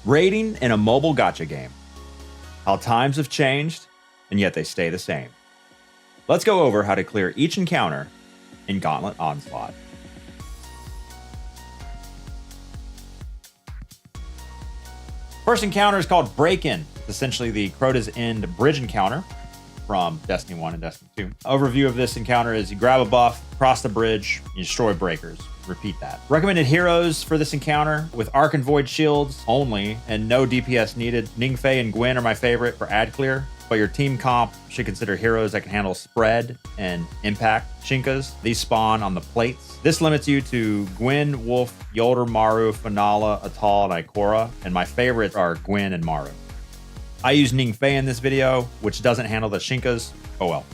Raiding in a mobile gacha game. How times have changed, and yet they stay the same. Let's go over how to clear each encounter in Gauntlet Onslaught. First encounter is called Break-In. It's essentially the Crota's End bridge encounter from Destiny 1 and Destiny 2. Overview of this encounter is you grab a buff, cross the bridge, you destroy breakers. Repeat that. Recommended heroes for this encounter with Arc and Void shields only and no DPS needed. Ningfei and Gwen are my favorite for ad clear, but your team comp should consider heroes that can handle spread and impact Shinkas. These spawn on the plates. This limits you to Gwen, Wolf, Yolder, Maru, Finala, Atal, and Ikora, and my favorites are Gwen and Maru. I use Ningfei in this video, which doesn't handle the Shinkas. Oh well.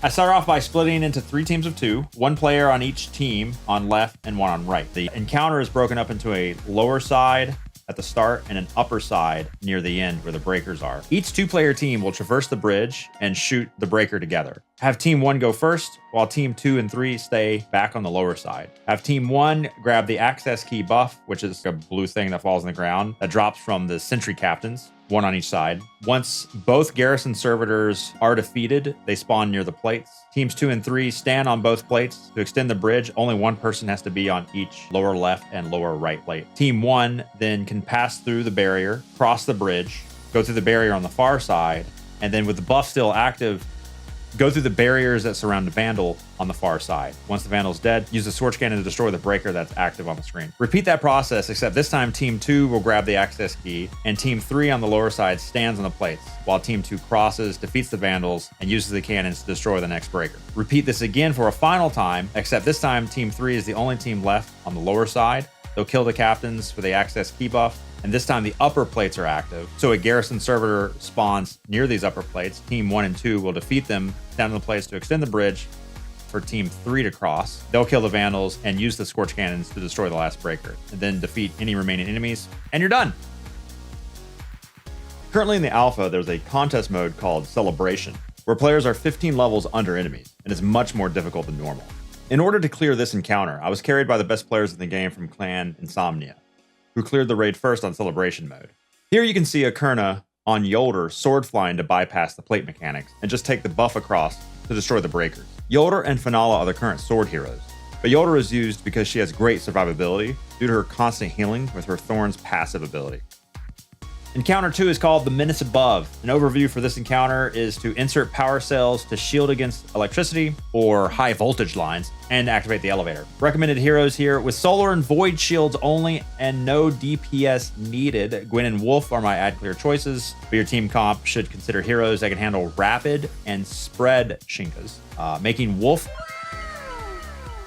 I start off by splitting into 3 teams of 2, 1 player on each team on left and 1 on right. The encounter is broken up into a lower side at the start and an upper side near the end where the breakers are. Each 2-player team will traverse the bridge and shoot the breaker together. Have team 1 go first, while team 2 and 3 stay back on the lower side. Have team 1 grab the access key buff, which is a blue thing that falls on the ground that drops from the sentry captains, 1 on each side. Once both garrison servitors are defeated, they spawn near the plates. Teams 2 and 3 stand on both plates. To extend the bridge, only 1 person has to be on each lower left and lower right plate. Team 1 then can pass through the barrier, cross the bridge, go through the barrier on the far side, and then with the buff still active, go through the barriers that surround the Vandal on the far side. Once the Vandal's dead, use the Scorch Cannon to destroy the breaker that's active on the screen. Repeat that process, except this time Team 2 will grab the access key, and Team 3 on the lower side stands on the plates, while Team 2 crosses, defeats the Vandals, and uses the cannons to destroy the next breaker. Repeat this again for a final time, except this time Team 3 is the only team left on the lower side. They'll kill the captains for the access key buff, and this time the upper plates are active. So a garrison servitor spawns near these upper plates. Team 1 and 2 will defeat them down on the plates to extend the bridge for Team 3 to cross. They'll kill the Vandals and use the Scorch Cannons to destroy the last breaker, and then defeat any remaining enemies, and you're done. Currently in the alpha, there's a contest mode called Celebration, where players are 15 levels under enemies, and is much more difficult than normal. In order to clear this encounter, I was carried by the best players in the game from Clan Insomnia, who cleared the raid first on Celebration mode. Here you can see Akerna on Yolder sword flying to bypass the plate mechanics and just take the buff across to destroy the breakers. Yolder and Finala are the current sword heroes, but Yolder is used because she has great survivability due to her constant healing with her Thorn's passive ability. Encounter 2 is called the Menace Above. An overview for this encounter is to insert power cells to shield against electricity or high voltage lines and activate the elevator. Recommended heroes here with solar and void shields only and no DPS needed. Gwen and Wolf are my ad clear choices, but your team comp should consider heroes that can handle rapid and spread Shinkas, making Wolf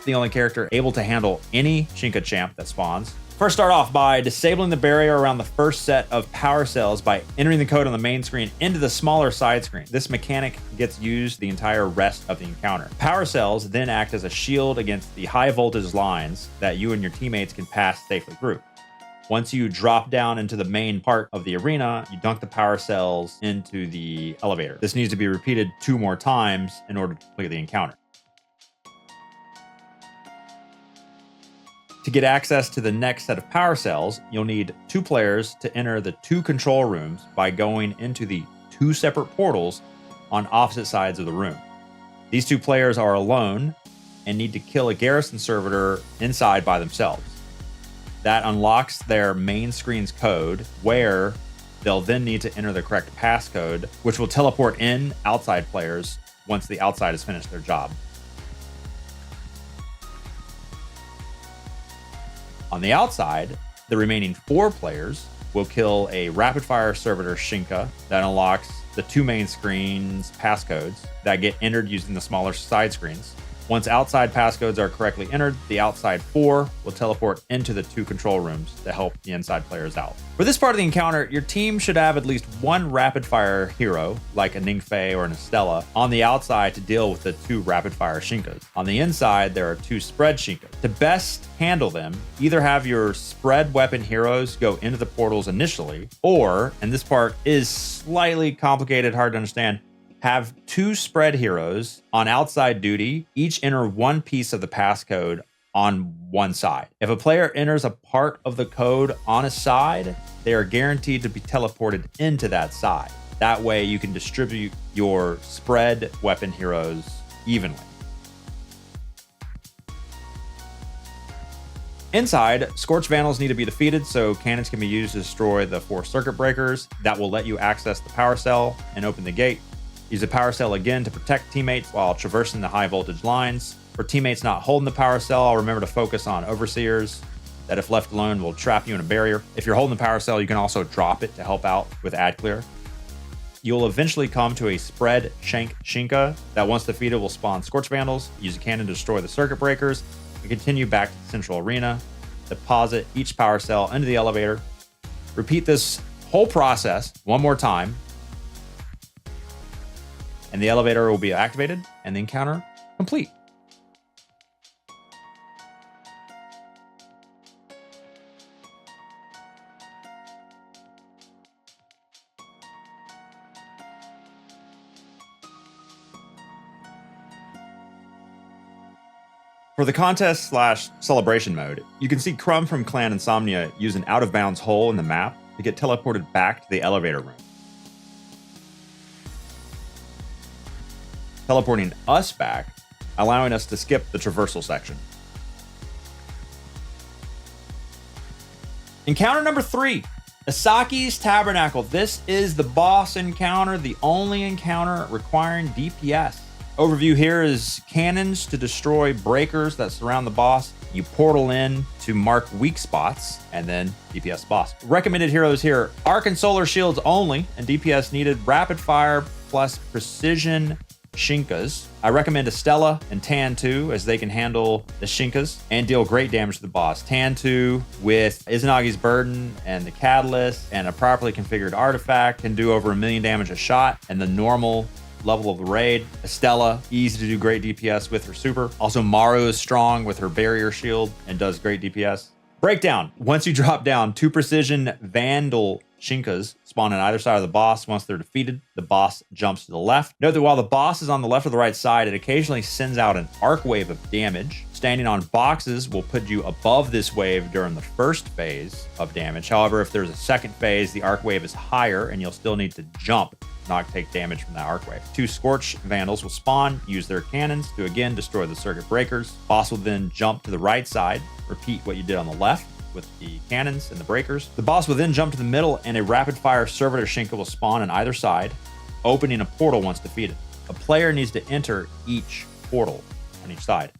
the only character able to handle any Shinka champ that spawns. First, start off by disabling the barrier around the first set of power cells by entering the code on the main screen into the smaller side screen. This mechanic gets used the entire rest of the encounter. Power cells then act as a shield against the high voltage lines that you and your teammates can pass safely through. Once you drop down into the main part of the arena, you dunk the power cells into the elevator. This needs to be repeated 2 more times in order to complete the encounter. To get access to the next set of power cells, you'll need 2 players to enter the 2 control rooms by going into the 2 separate portals on opposite sides of the room. These 2 players are alone and need to kill a garrison servitor inside by themselves. That unlocks their main screen's code, where they'll then need to enter the correct passcode, which will teleport in outside players once the outside has finished their job. On the outside, the remaining 4 players will kill a rapid-fire servitor Shinka that unlocks the 2 main screens passcodes that get entered using the smaller side screens. Once outside passcodes are correctly entered, the outside 4 will teleport into the 2 control rooms to help the inside players out. For this part of the encounter, your team should have at least 1 rapid-fire hero, like a Ningfei or an Estella, on the outside to deal with the 2 rapid-fire Shinkas. On the inside, there are 2 spread Shinkas. To best handle them, either have your spread weapon heroes go into the portals initially, or, and this part is slightly complicated, hard to understand, have 2 spread heroes on outside duty, each enter 1 piece of the passcode on one side. If a player enters a part of the code on a side, they are guaranteed to be teleported into that side. That way you can distribute your spread weapon heroes evenly. Inside, Scorched Vandals need to be defeated so cannons can be used to destroy the 4 circuit breakers. That will let you access the power cell and open the gate. Use the power cell again to protect teammates while traversing the high voltage lines. For teammates not holding the power cell, I'll remember to focus on Overseers that if left alone will trap you in a barrier. If you're holding the power cell, you can also drop it to help out with ad clear. You'll eventually come to a spread Shank Shinka that once defeated will spawn Scorched Vandals. Use a cannon to destroy the circuit breakers and continue back to the central arena. Deposit each power cell into the elevator. Repeat this whole process one more time, and the elevator will be activated and the encounter complete. For the contest/celebration mode, you can see Crumb from Clan Insomnia use an out-of-bounds hole in the map to get teleported back to the elevator room, teleporting us back, allowing us to skip the traversal section. Encounter number 3, Issakis Tabernacle. This is the boss encounter, the only encounter requiring DPS. Overview here is cannons to destroy breakers that surround the boss. You portal in to mark weak spots, and then DPS boss. Recommended heroes here, Arc and Solar Shields only, and DPS needed Rapid Fire plus Precision Shinkas. I recommend Estella and Tan 2 as they can handle the Shinkas and deal great damage to the boss. Tan 2 with Izanagi's Burden and the Catalyst and a properly configured artifact can do over 1 million damage a shot, and the normal level of the raid. Estella, easy to do great DPS with her super. Also, Maru is strong with her barrier shield and does great DPS. Breakdown. Once you drop down, 2 Precision Vandal Shinkas spawn on either side of the boss. Once they're defeated, the boss jumps to the left. Note that while the boss is on the left or the right side, it occasionally sends out an arc wave of damage. Standing on boxes will put you above this wave during the first phase of damage. However, if there's a second phase, the arc wave is higher and you'll still need to jump, not take damage from that arc wave. 2 Scorched Vandals will spawn, use their cannons to again destroy the circuit breakers. Boss will then jump to the right side, repeat what you did on the left with the cannons and the breakers. The boss will then jump to the middle and a rapid fire servitor Shinka will spawn on either side, opening a portal once defeated. A player needs to enter each portal on each side.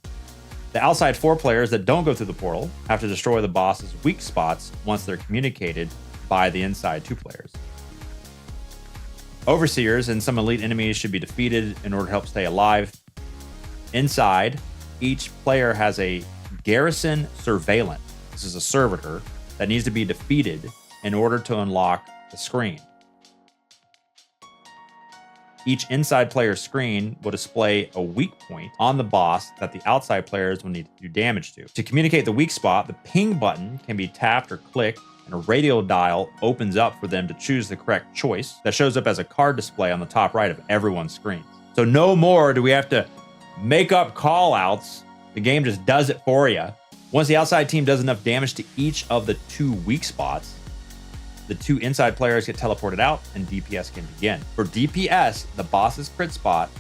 The outside 4 players that don't go through the portal have to destroy the boss's weak spots once they're communicated by the inside 2 players. Overseers and some elite enemies should be defeated in order to help stay alive. Inside, each player has a garrison surveillant. This is a servitor that needs to be defeated in order to unlock the screen. Each inside player's screen will display a weak point on the boss that the outside players will need to do damage to. To communicate the weak spot, the ping button can be tapped or clicked, and a radial dial opens up for them to choose the correct choice that shows up as a card display on the top right of everyone's screen. So no more do we have to make up call-outs. The game just does it for you. Once the outside team does enough damage to each of the 2 weak spots, the 2 inside players get teleported out and DPS can begin. For DPS, the boss's crit spot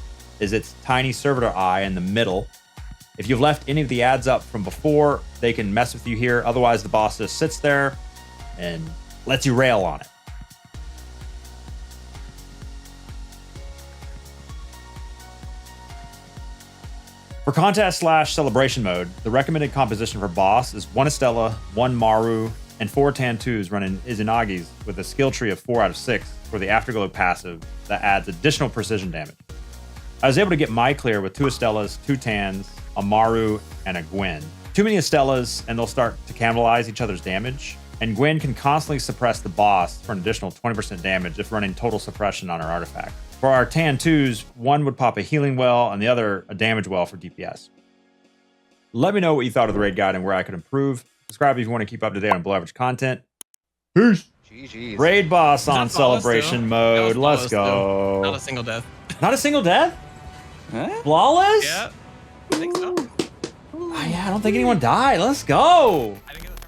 is its tiny servitor eye in the middle. If you've left any of the ads up from before, they can mess with you here. Otherwise, the boss just sits there and lets you rail on it. For contest/celebration mode, the recommended composition for boss is 1 Estella, 1 Maru, and 4 Tantus running Izanagi's with a skill tree of 4 out of 6 for the Afterglow passive that adds additional precision damage. I was able to get my clear with 2 Estellas, 2 Tans, a Maru, and a Gwen. Too many Estellas and they'll start to cannibalize each other's damage, and Gwen can constantly suppress the boss for an additional 20% damage if running total suppression on her artifact. For our Tan2s, one would pop a healing well and the other a damage well for DPS. Let me know what you thought of the raid guide and where I could improve. Subscribe if you want to keep up to date on below average content. Peace. GG's. Raid boss on celebration mode. Let's go. Not a single death. Not a single death? Huh? Flawless? Yeah, I think so. Oh, yeah, I don't think anyone died. Let's go. I didn't get the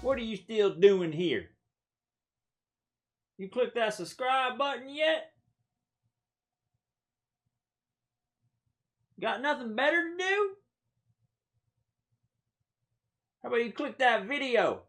What are you still doing here? You clicked that subscribe button yet? Got nothing better to do? How about you click that video?